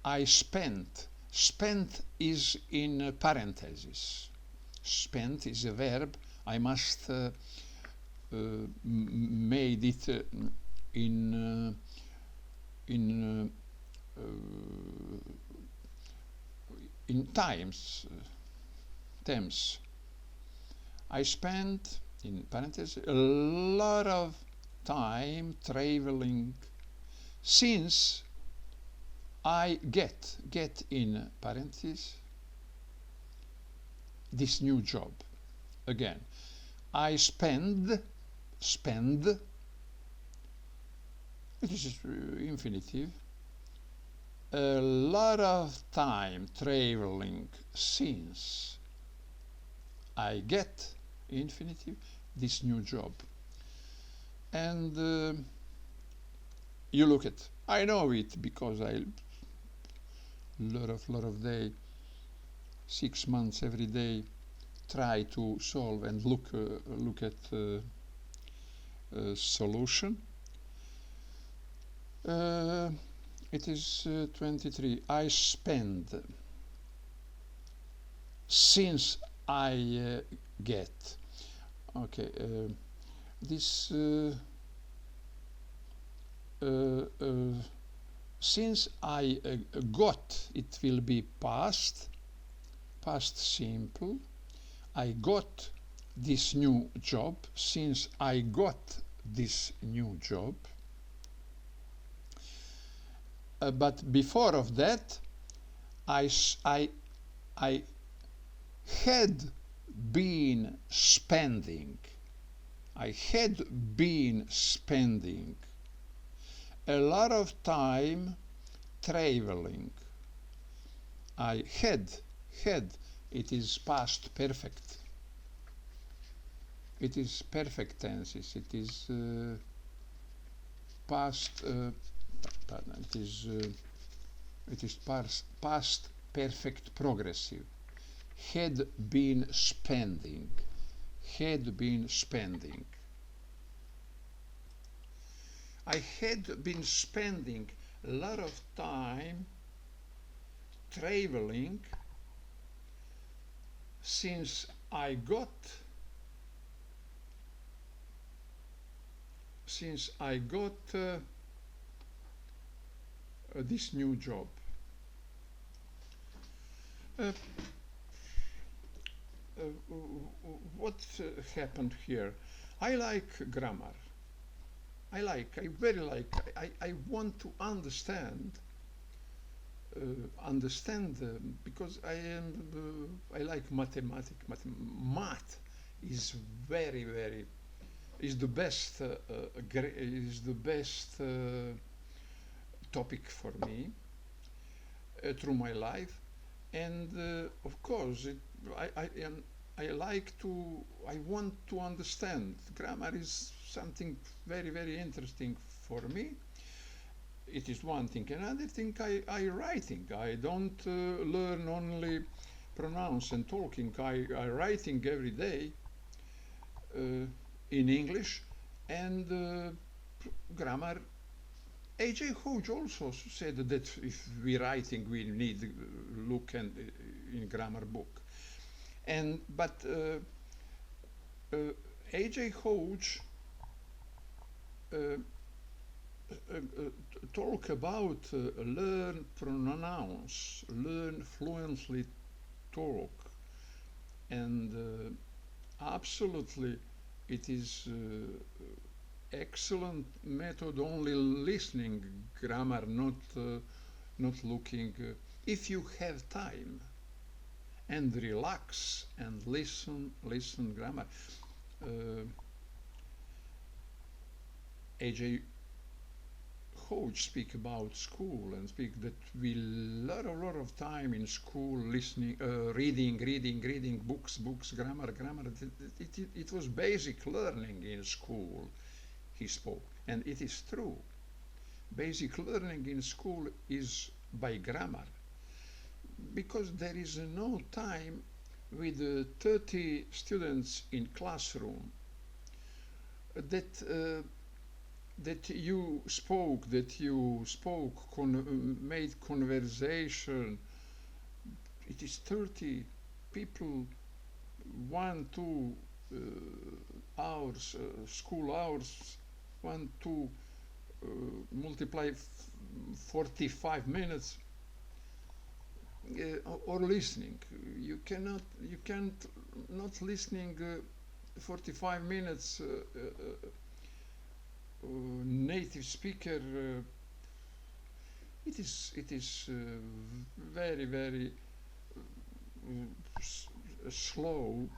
I spent. Spent is in parentheses. Spent is a verb. I must made it in in terms. I spent in parentheses a lot of time traveling since I get in parentheses this new job. Again, I spend, it is infinitive, a lot of time traveling since I get, infinitive, this new job. And you look at, I know it because I lot of day, 6 months every day, try to solve and look at solution. It is 23. I spend since I get. Okay, this since I got, it will be past simple. I got this new job since I got this new job. But before of that, I had been spending. I had been spending a lot of time traveling. I had, it is past perfect. It is perfect tenses. It is past, pardon, it is past perfect progressive. Had been spending. Had been spending. I had been spending a lot of time traveling since I got this new job. What happened here? I like grammar. I very like, I want to understand, because I like mathematics. Math is very, is the best, topic for me through my life. And of course, I want to understand. Grammar is something very interesting for me. It is one thing. Another thing, I writing. I don't learn only pronounce and talking. I writing every day in English, and grammar. A.J. Hodge also said that if we writing, we need look in grammar book. But A.J. Hodge talk about learn pronounce, learn fluently talk, and absolutely it is excellent method, only listening grammar, not looking. If you have time and relax and listen grammar. A.J. Hodge speak about school and speak that we lot of time in school listening, reading books, grammar. It was basic learning in school, he spoke, and it is true. Basic learning in school is by grammar, because there is no time with 30 students in classroom that made conversation. It is 30 people, 1 2 hours, school hours, 1 2 multiply 45 minutes, or listening. You can't not listening 45 minutes native speaker. It is very very slow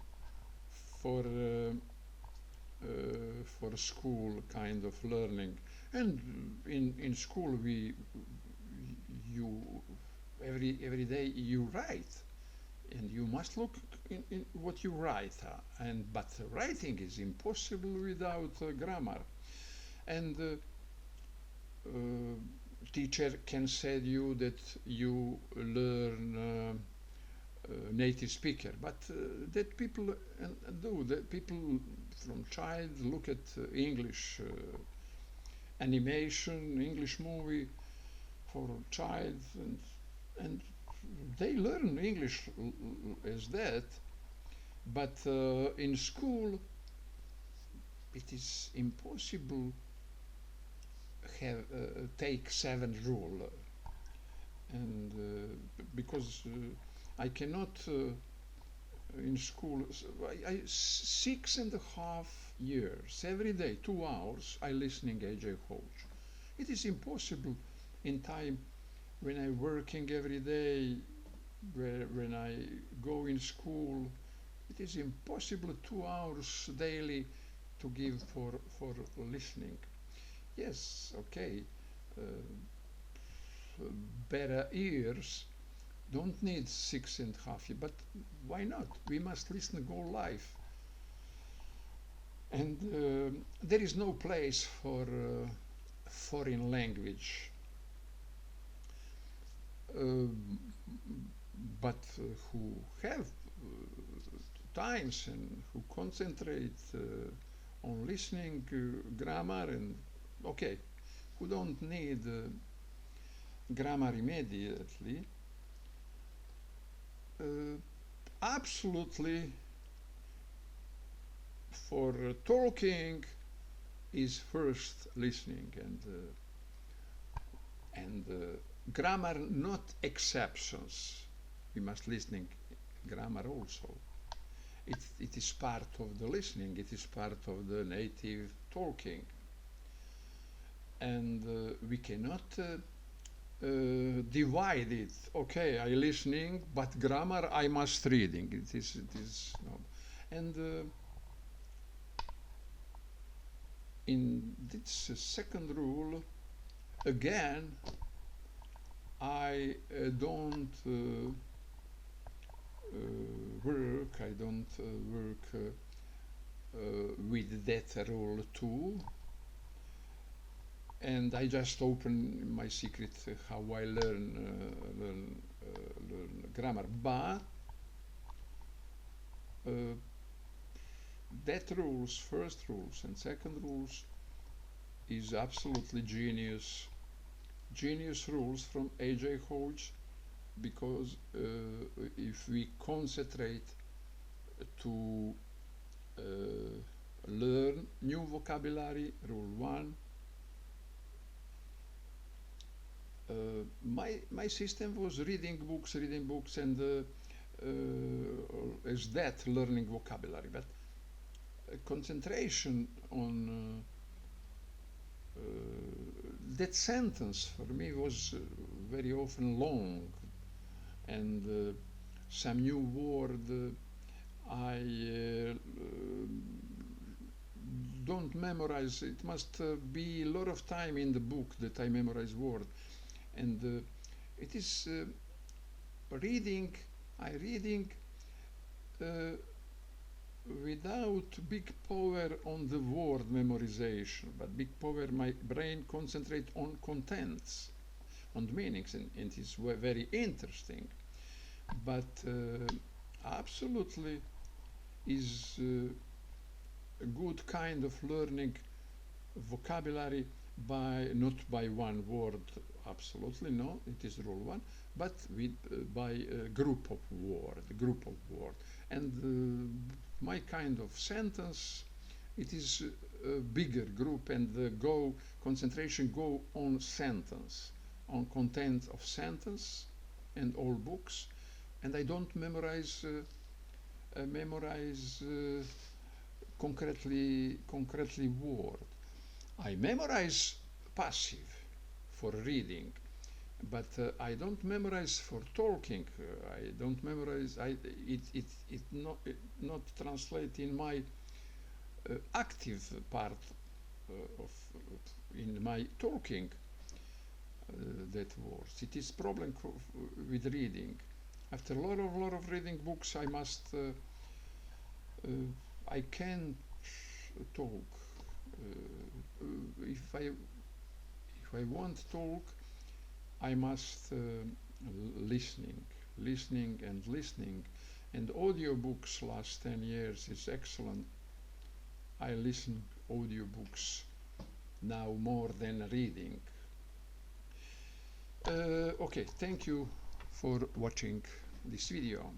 for school kind of learning. And in school you every day you write, and you must look in what you write, but writing is impossible without grammar. And teacher can say you that you learn native speaker, but that people do. That people from child look at English animation, English movie for child, and they learn English as that. But in school, it is impossible have take 7 rule, and because I cannot in school. 6.5 years every day, 2 hours. I listening AJ Hodge. It is impossible in time when I working every day, when I go in school. It is impossible 2 hours daily to give for listening. Yes, okay. Uh, Better ears don't need 6.5 years, but why not? We must listen go live. And there is no place for foreign language. Uh, but who have times and who concentrate on listening grammar, and okay, who don't need grammar immediately, absolutely for talking is first listening, and grammar not exceptions. We must listening grammar also. It is part of the listening. It is part of the native talking, and we cannot divide it. Okay, I listening, but grammar I must reading. It is no. And in this second rule, again, I don't work. I don't work with that rule too. And I just open my secret how I learn grammar. But that rules, first rules and second rules, is absolutely genius rules from AJ Hodge, because if we concentrate to learn new vocabulary, rule 1, my system was reading books, and as that learning vocabulary, but concentration on that sentence for me was very often long, and some new word I don't memorize. It must be a lot of time in the book that I memorize word, and it is reading. I reading without big power on the word memorization, but big power my brain concentrate on contents, on meanings, and it is very interesting. But absolutely is a good kind of learning vocabulary by not by one word, absolutely no, it is rule one, but with by a group of word, and my kind of sentence, it is a bigger group, and the concentration go on sentence, on content of sentence, and all books, and I don't memorize concretely word. I memorize passive for reading, but I don't memorize for talking. I don't memorize. It not translate in my active part of in my talking that words. It is problem with reading. After a lot of reading books, I can talk. If I want to talk, I must listening and listening. And audiobooks last 10 years is excellent. I listen audiobooks now more than reading. Okay, thank you for watching this video.